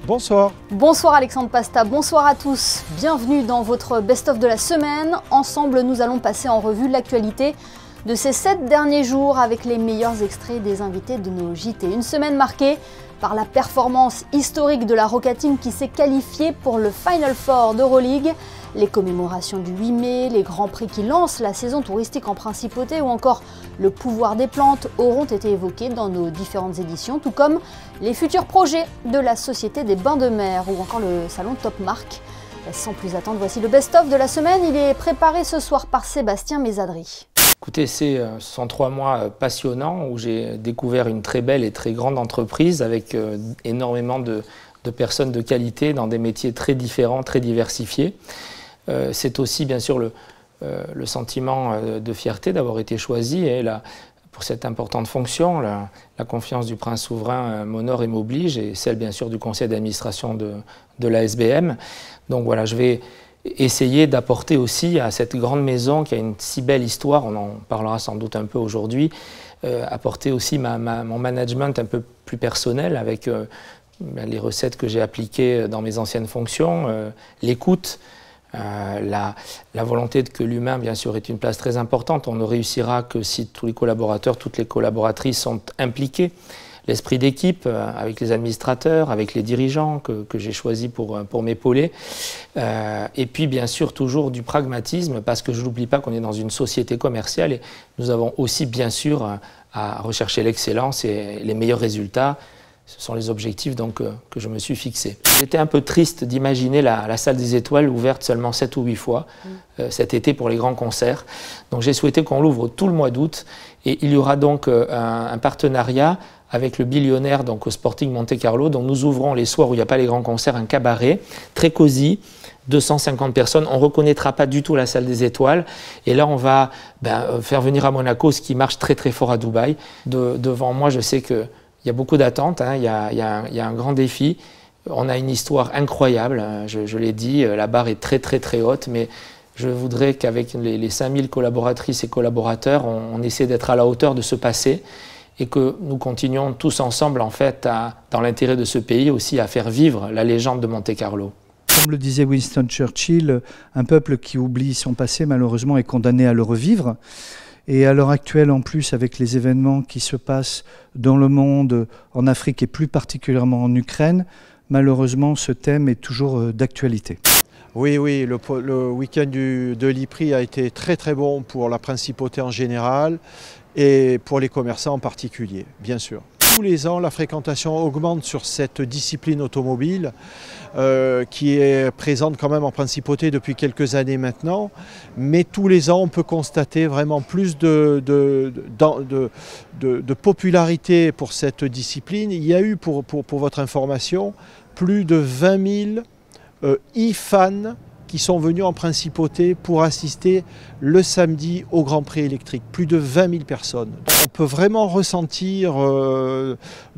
Bonsoir. Bonsoir Alexandre Pasta, bonsoir à tous. Bienvenue dans votre best-of de la semaine. Ensemble, nous allons passer en revue l'actualité de ces 7 derniers jours avec les meilleurs extraits des invités de nos JT. Une semaine marquée par la performance historique de la Roca Team qui s'est qualifiée pour le Final Four d'Euroleague, les commémorations du 8 mai, les grands prix qui lancent la saison touristique en principauté ou encore le pouvoir des plantes auront été évoqués dans nos différentes éditions, tout comme les futurs projets de la Société des Bains de Mer ou encore le salon Top Mark. Sans plus attendre, voici le best-of de la semaine. Il est préparé ce soir par Sébastien Mésadry. Écoutez, ce sont 3 mois passionnants où j'ai découvert une très belle et très grande entreprise avec énormément de personnes de qualité dans des métiers très différents, très diversifiés. C'est aussi bien sûr le sentiment de fierté d'avoir été choisi et pour cette importante fonction. La confiance du prince souverain m'honore et m'oblige, et celle bien sûr du conseil d'administration de la SBM. Donc voilà, je vais essayer d'apporter aussi à cette grande maison qui a une si belle histoire, on en parlera sans doute un peu aujourd'hui, apporter aussi mon management un peu plus personnel avec les recettes que j'ai appliquées dans mes anciennes fonctions, l'écoute, la volonté que l'humain, bien sûr, ait une place très importante. On ne réussira que si tous les collaborateurs, toutes les collaboratrices sont impliqués. L'esprit d'équipe avec les administrateurs, avec les dirigeants que j'ai choisis pour m'épauler. Et puis, bien sûr, toujours du pragmatisme, parce que je n'oublie pas qu'on est dans une société commerciale et nous avons aussi, bien sûr, à rechercher l'excellence et les meilleurs résultats. Ce sont les objectifs donc, que je me suis fixé. J'étais un peu triste d'imaginer la salle des étoiles ouverte seulement 7 ou 8 fois cet été pour les grands concerts. Donc j'ai souhaité qu'on l'ouvre tout le mois d'août. Et il y aura donc un partenariat avec le billionnaire donc, au Sporting Monte Carlo. Donc nous ouvrons les soirs où il n'y a pas les grands concerts un cabaret très cosy. 250 personnes, on ne reconnaîtra pas du tout la salle des étoiles. Et là, on va faire venir à Monaco ce qui marche très très fort à Dubaï. Devant moi, je sais que il y a beaucoup d'attentes, hein. Il y a un grand défi. On a une histoire incroyable, je l'ai dit, la barre est très très très haute, mais je voudrais qu'avec les 5000 collaboratrices et collaborateurs, on essaie d'être à la hauteur de ce passé et que nous continuions tous ensemble, en fait, dans l'intérêt de ce pays aussi, à faire vivre la légende de Monte Carlo. Comme le disait Winston Churchill, un peuple qui oublie son passé, malheureusement, est condamné à le revivre. Et à l'heure actuelle, en plus, avec les événements qui se passent dans le monde, en Afrique et plus particulièrement en Ukraine, malheureusement, ce thème est toujours d'actualité. Oui, le week-end de l'IPRI a été très très bon pour la principauté en général et pour les commerçants en particulier, bien sûr. Tous les ans, la fréquentation augmente sur cette discipline automobile qui est présente quand même en principauté depuis quelques années maintenant. Mais tous les ans, on peut constater vraiment plus de popularité pour cette discipline. Il y a eu, pour votre information, plus de 20 000 e-fans qui sont venus en principauté pour assister le samedi au Grand Prix électrique. Plus de 20 000 personnes. On peut vraiment ressentir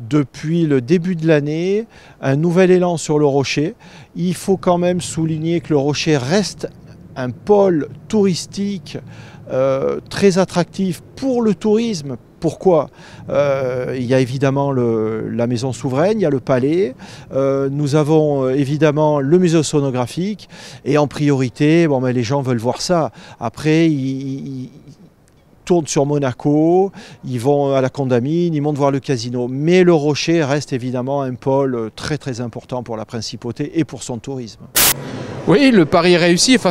depuis le début de l'année un nouvel élan sur le Rocher. Il faut quand même souligner que le Rocher reste un pôle touristique très attractif pour le tourisme. Pourquoi? Il y a évidemment la maison souveraine, il y a le palais, nous avons évidemment le musée océanographique et en priorité, les gens veulent voir ça. Après, ils tournent sur Monaco, ils vont à la Condamine, ils montent voir le casino. Mais le Rocher reste évidemment un pôle très très important pour la principauté et pour son tourisme. Oui, le pari est réussi. Enfin,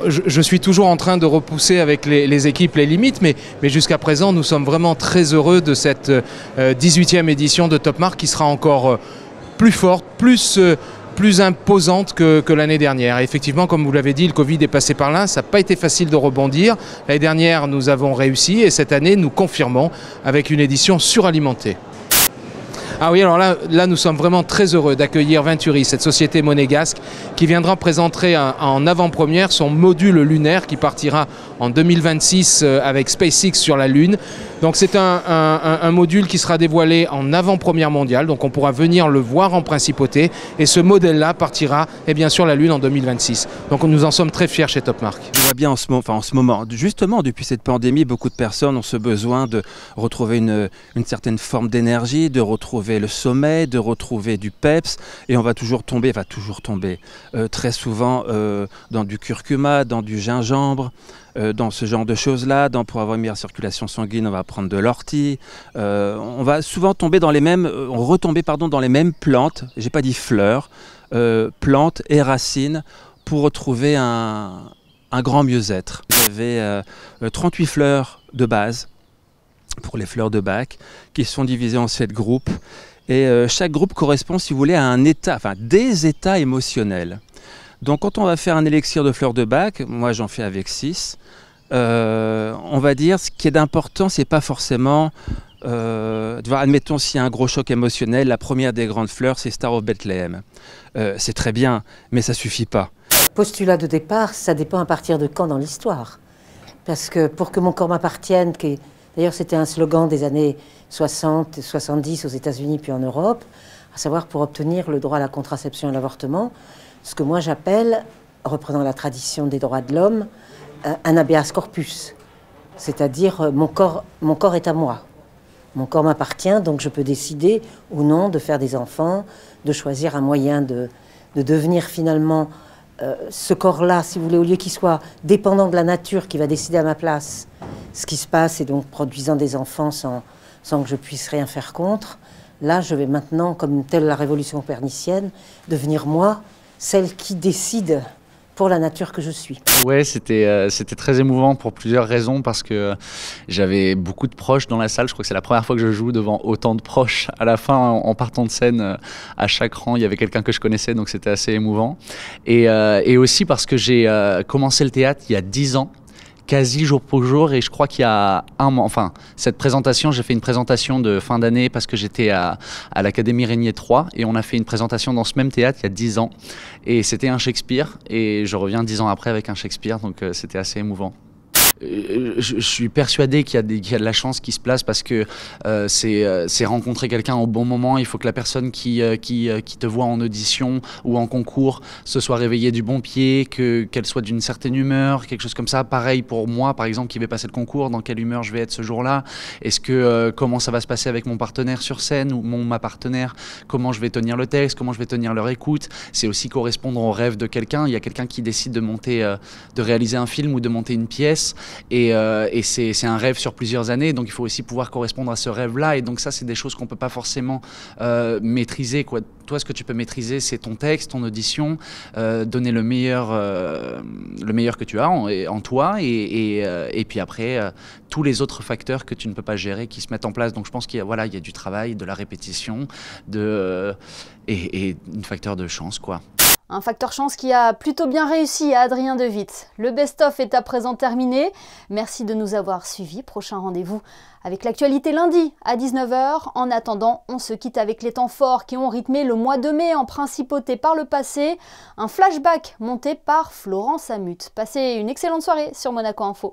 je suis toujours en train de repousser avec les équipes les limites, mais jusqu'à présent, nous sommes vraiment très heureux de cette 18e édition de Top Mark qui sera encore plus forte, plus imposante que l'année dernière. Et effectivement, comme vous l'avez dit, le Covid est passé par là, ça n'a pas été facile de rebondir. L'année dernière, nous avons réussi et cette année, nous confirmons avec une édition suralimentée. Ah oui, alors là, nous sommes vraiment très heureux d'accueillir Venturi, cette société monégasque qui viendra présenter en avant-première son module lunaire qui partira en 2026 avec SpaceX sur la Lune. Donc c'est un module qui sera dévoilé en avant-première mondiale, donc on pourra venir le voir en principauté et ce modèle-là partira sur la Lune en 2026. Donc nous en sommes très fiers chez Top Mark. Je vois bien en ce moment. Justement, depuis cette pandémie, beaucoup de personnes ont ce besoin de retrouver une certaine forme d'énergie, de retrouver le sommeil, de retrouver du peps. Et on va toujours tomber très souvent dans du curcuma, dans du gingembre, dans ce genre de choses-là. Pour avoir une meilleure circulation sanguine, on va prendre de l'ortie. On va souvent tomber dans les mêmes, dans les mêmes plantes, j'ai pas dit fleurs, plantes et racines pour retrouver un grand mieux-être. Vous avez 38 fleurs de base pour les fleurs de Bach qui sont divisées en 7 groupes. Et chaque groupe correspond, si vous voulez, à un état, enfin des états émotionnels. Donc quand on va faire un élixir de fleurs de Bach, moi j'en fais avec 6, on va dire ce qui est d'important, c'est pas forcément, admettons s'il y a un gros choc émotionnel, la première des grandes fleurs c'est Star of Bethlehem. C'est très bien, mais ça suffit pas. Postulat de départ, ça dépend à partir de quand dans l'histoire. Parce que pour que mon corps m'appartienne, d'ailleurs c'était un slogan des années 60, 70 aux États-Unis puis en Europe, à savoir pour obtenir le droit à la contraception et à l'avortement, ce que moi j'appelle, reprenant la tradition des droits de l'homme, un habeas corpus. C'est-à-dire mon corps est à moi. Mon corps m'appartient, donc je peux décider ou non de faire des enfants, de choisir un moyen de devenir finalement ce corps-là, si vous voulez, au lieu qu'il soit dépendant de la nature qui va décider à ma place ce qui se passe et donc produisant des enfants sans que je puisse rien faire contre. Là, je vais maintenant, comme telle la révolution copernicienne, devenir moi, celle qui décide pour la nature que je suis. Ouais, c'était très émouvant pour plusieurs raisons, parce que j'avais beaucoup de proches dans la salle. Je crois que c'est la première fois que je joue devant autant de proches. À la fin, en partant de scène, à chaque rang, il y avait quelqu'un que je connaissais, donc c'était assez émouvant. Et aussi parce que j'ai commencé le théâtre il y a 10 ans. Quasi jour pour jour, et je crois qu'il y a un mois, enfin cette présentation, j'ai fait une présentation de fin d'année parce que j'étais à l'Académie Régnier 3 et on a fait une présentation dans ce même théâtre il y a 10 ans et c'était un Shakespeare et je reviens 10 ans après avec un Shakespeare, donc c'était assez émouvant. Je suis persuadé qu'il y a de la chance qui se place parce que c'est rencontrer quelqu'un au bon moment. Il faut que la personne qui te voit en audition ou en concours se soit réveillée du bon pied, qu'elle soit d'une certaine humeur, quelque chose comme ça. Pareil pour moi, par exemple, qui vais passer le concours, dans quelle humeur je vais être ce jour-là. Est-ce que comment ça va se passer avec mon partenaire sur scène ou ma partenaire, comment je vais tenir le texte, comment je vais tenir leur écoute. C'est aussi correspondre au rêve de quelqu'un. Il y a quelqu'un qui décide de réaliser un film ou de monter une pièce. Et c'est un rêve sur plusieurs années, donc il faut aussi pouvoir correspondre à ce rêve-là. Et donc ça, c'est des choses qu'on ne peut pas forcément maîtriser, quoi. Toi, ce que tu peux maîtriser, c'est ton texte, ton audition, donner le meilleur que tu as en toi, et puis après, tous les autres facteurs que tu ne peux pas gérer qui se mettent en place. Donc je pense qu'il y a du travail, de la répétition, et un facteur de chance, quoi. Un facteur chance qui a plutôt bien réussi à Adrien De Witt. Le best-of est à présent terminé. Merci de nous avoir suivis. Prochain rendez-vous avec l'actualité lundi à 19 h. En attendant, on se quitte avec les temps forts qui ont rythmé le mois de mai en principauté par le passé. Un flashback monté par Florence Amut. Passez une excellente soirée sur Monaco Info.